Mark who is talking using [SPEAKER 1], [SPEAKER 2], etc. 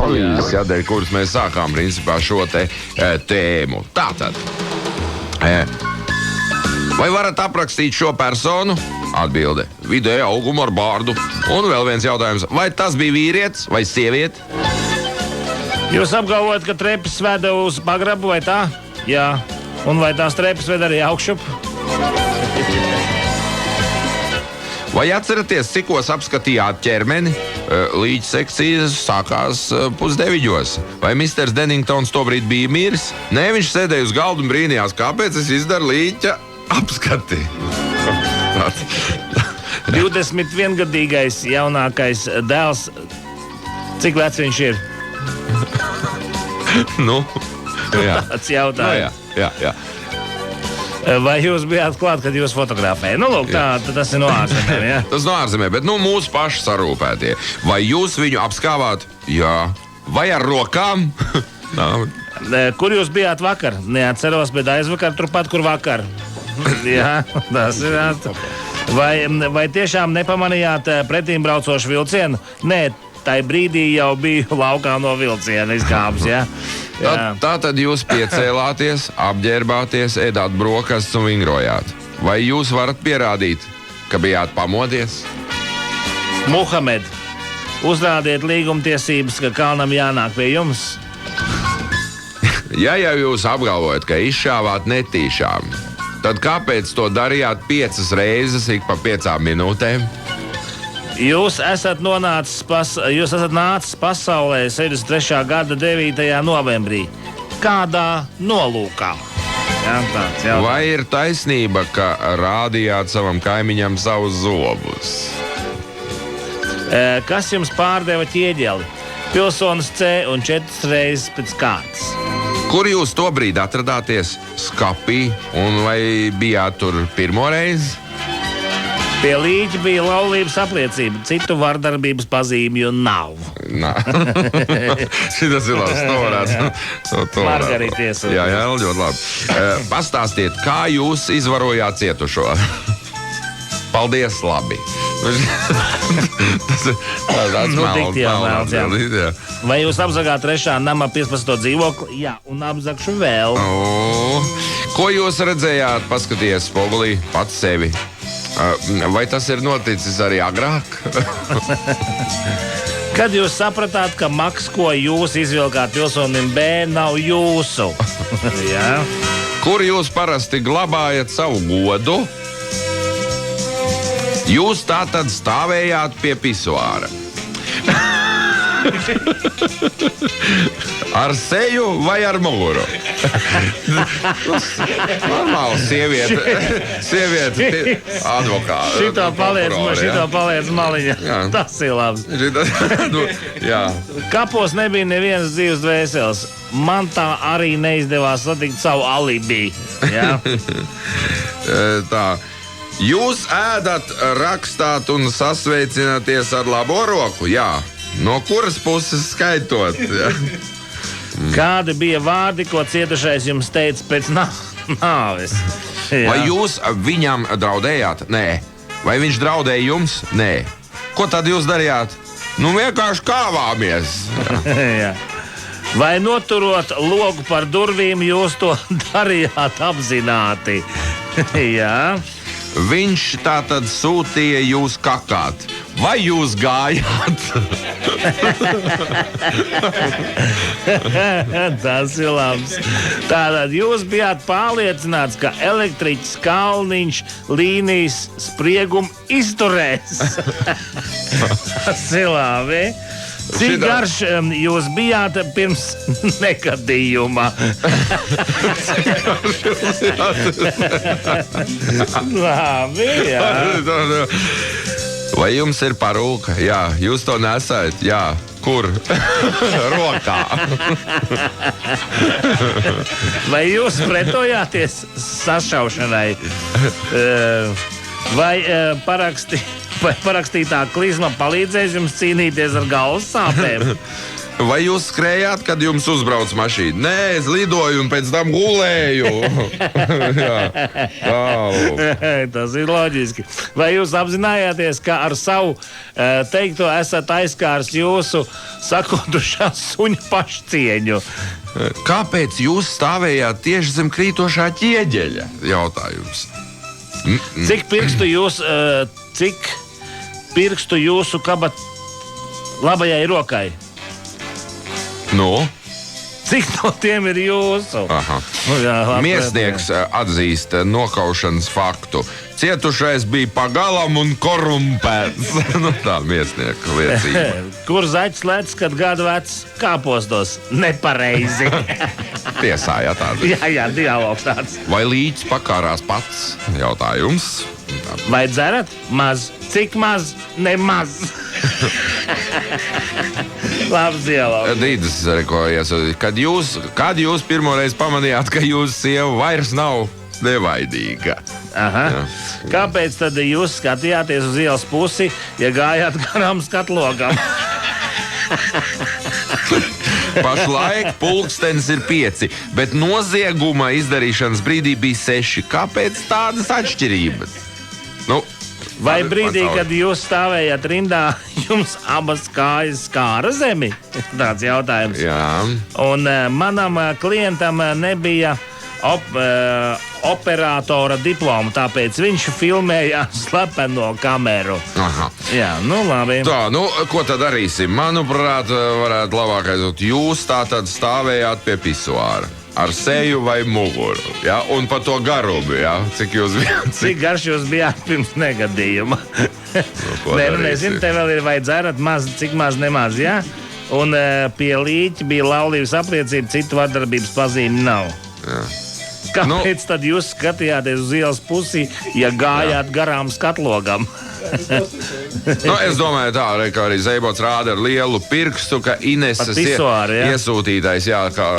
[SPEAKER 1] avīzes, jā, dēļ kuras mēs sākām principā šo te tēmu. Tātad, vai varat aprakstīt šo personu? Atbilde - vidēja auguma ar bārdu. Un vēl viens jautājums, vai tas bija vīrietis vai sieviete?
[SPEAKER 2] Jūs apgalvojat, ka trepas veda uz pagrabu vai tā? Jā. Un vai tās trepas ved arī augšup?
[SPEAKER 1] Vai atceraties, cikos apskatījāt ķermeni? Līķa sekcijas sākās 8:30. Vai Misters Denningtons tobrīd bija miris? Nē, viņš sēdēja uz galda un brīnījās, kāpēc es izdaru līķa apskati.
[SPEAKER 2] 21-gadīgais jaunākais dēls. Cik vecs viņš ir?
[SPEAKER 1] Jā.
[SPEAKER 2] Tāds jautājums.
[SPEAKER 1] Jā.
[SPEAKER 2] Vai jūs bijāt klāt, kad jūs fotografējat? Lūk, tas ir no ārzemēm, jā?
[SPEAKER 1] Tas no ārzemēm, bet mūsu paši sarūpētie. Vai jūs viņu apskāvāt? Jā. Vai ar rokām?
[SPEAKER 2] Kur jūs bijāt vakar? Neatceros, bet aizvakar turpat, kur vakar. Jā, tas ir. Vai tiešām nepamanījāt pretīmbraucošu vilcienu? Nē, tai brīdī jau biju laukā no vilciena izkāpis, jā?
[SPEAKER 1] Tā tad jūs piecēlāties, apģērbāties, ēdāt brokastus un vingrojāt. Vai jūs varat pierādīt, ka bijāt pamodies?
[SPEAKER 2] Muhamed, uzrādiet līgumtiesības, ka kalnam jānāk pie jums.
[SPEAKER 1] Ja jau jūs apgalvojat, ka izšāvāt netīšām, tad kāpēc to darījāt 5 reizes ik pa 5 minūtēm?
[SPEAKER 2] Jūs esat nācis pasaulē 63. gada 9. novembrī. Kādā nolūkā? Jā, tāds jautājums.
[SPEAKER 1] Vai ir taisnība, ka rādījāt savam kaimiņam savus zobus?
[SPEAKER 2] Kas jums pārdeva ķieģeli? Pilsonis C un 4 reizes pēc kārtas.
[SPEAKER 1] Kur jūs tobrīd atradāties? Skapī, un vai bijāt tur pirmo reizi?
[SPEAKER 2] Pie līķa bija laulības apliecība, citu vardarbības pazīmju nav.
[SPEAKER 1] Šitas ir labs, to varētu.
[SPEAKER 2] Margarities.
[SPEAKER 1] Jā, ļoti labi. Pastāstiet, kā jūs izvarojāt cietušo? Paldies, labi. Tas ir tāds melns.
[SPEAKER 2] Vai jūs apzagāt 3. nama 15. dzīvokli? Jā, un apzagšu vēl.
[SPEAKER 1] Ko jūs redzējāt? Paskaties spogulī pats sevi. Vai tas ir noticis arī agrāk?
[SPEAKER 2] Kad jūs sapratāt, ka maks, ko jūs izvilkāt pilsonim B, nav jūsu? Jā.
[SPEAKER 1] Kur jūs parasti glabājat savu godu? Jūs tātad stāvējāt pie pisuāra. Ar seju vai ar muguru? Normāli sieviete advokāta.
[SPEAKER 2] Šito paliec maliņā. Jā. Tas ir labs.
[SPEAKER 1] Jā.
[SPEAKER 2] Kapos nebija nevienas dzīves dvēseles. Man tā arī neizdevās satikt savu alibi. Jā.
[SPEAKER 1] Tā. Jūs ēdat, rakstāt un sasveicināties ar labo roku? Jā. No kuras puses skaitot? Ja?
[SPEAKER 2] Kādi bija vārdi, ko cietušais jums teica pēc nāves?
[SPEAKER 1] Vai jūs viņam draudējāt? Nē. Vai viņš draudēja jums? Nē. Ko tad jūs darījāt? Vienkārši kāvāmies.
[SPEAKER 2] Jā. Vai noturot logu par durvīm, jūs to darījāt apzināti? Jā.
[SPEAKER 1] Viņš tātad sūtīja jūs kakāt. Vai jūs gājāt?
[SPEAKER 2] Tas ir labs. Tātad jūs bijāt pārliecināts, ka elektriķis Kalniņš līnijas spriegumu izturēs. Tas ir labi. Cik garš jūs bijāt pirms negadījuma? Labi, jā.
[SPEAKER 1] Vai jums ir parūka? Jā, jūs to nesat. Jā. Kur? Rokā.
[SPEAKER 2] Vai jūs pretojāties sašaušanai? Vai parakstītā klizma palīdzēs jums cīnīties ar galvas sāpēm?
[SPEAKER 1] Vai jūs skrējāt, kad jums uzbrauc mašīna? Nē, es lidoju un pēc tam gulēju. Jā,
[SPEAKER 2] tas ir loģiski. Vai jūs apzinājāties, ka ar savu teikto esat aizskārs jūsu sakotušā suņa pašcieņu?
[SPEAKER 1] Kāpēc jūs stāvējāt tieši zem krītošā ķieģeļa? Jautājums.
[SPEAKER 2] Cik pirkstu jūsu kabat labajai rokai?
[SPEAKER 1] Nu?
[SPEAKER 2] Cik no tiem ir jūsu?
[SPEAKER 1] Aha. Miesnieks atzīst nokaušanas faktu. Cietušais bija pagalam un korumpēts. Tā miesnieka liecība.
[SPEAKER 2] Kur zaķis lec, kad gadu vecs kāpostos? Nepareizi.
[SPEAKER 1] Tiesā, jā, tāda.
[SPEAKER 2] Jā, dialogs tāds.
[SPEAKER 1] Vai līķis pakārās pats? Jautājums.
[SPEAKER 2] Vai dzerat? Maz. Cik maz? Nemaz. Labs dialogs.
[SPEAKER 1] Dīdis rekojies. Kad jūs pirmoreiz pamanījāt, ka jūsu sieva vairs nav nevaidīga?
[SPEAKER 2] Aha. Jā. Kāpēc tad jūs skatījāties uz ielas pusi, ja gājāt garām skatlogam?
[SPEAKER 1] Pašlaik pulkstenis ir 5, bet nozieguma izdarīšanas brīdī bija 6. Kāpēc tādas atšķirības?
[SPEAKER 2] Vai brīdī, kad jūs stāvējat rindā, jums abas kājas skāra zemi? Tāds jautājums.
[SPEAKER 1] Jā.
[SPEAKER 2] Un manam klientam nebija operatora diploma, tāpēc viņš filmēja slepeno kameru.
[SPEAKER 1] Aha.
[SPEAKER 2] Jā, labi.
[SPEAKER 1] Tā, ko tad darīsim? Manuprāt, varētu labākais būt jūs tā tad stāvējāt pie pisuāra. Ar seju vai muguru, ja? Un par to garumu, ja?
[SPEAKER 2] Cik garš jūs bijāt pirms negadījuma? Nezinu, te vēl ir vai dzerat maz, cik maz nemaz, ja? Un pie līķa bija laulības apliecība, citu vardarbības pazīmi nav.
[SPEAKER 1] Jā.
[SPEAKER 2] Kāpēc tad jūs skatījāties uz ielas pusi, ja gājāt garām skatlogam?
[SPEAKER 1] Es domāju tā, ka arī Zeibots rāda ar lielu pirkstu, ka Ineses
[SPEAKER 2] pisuāru,
[SPEAKER 1] iesūtītais, jā, kā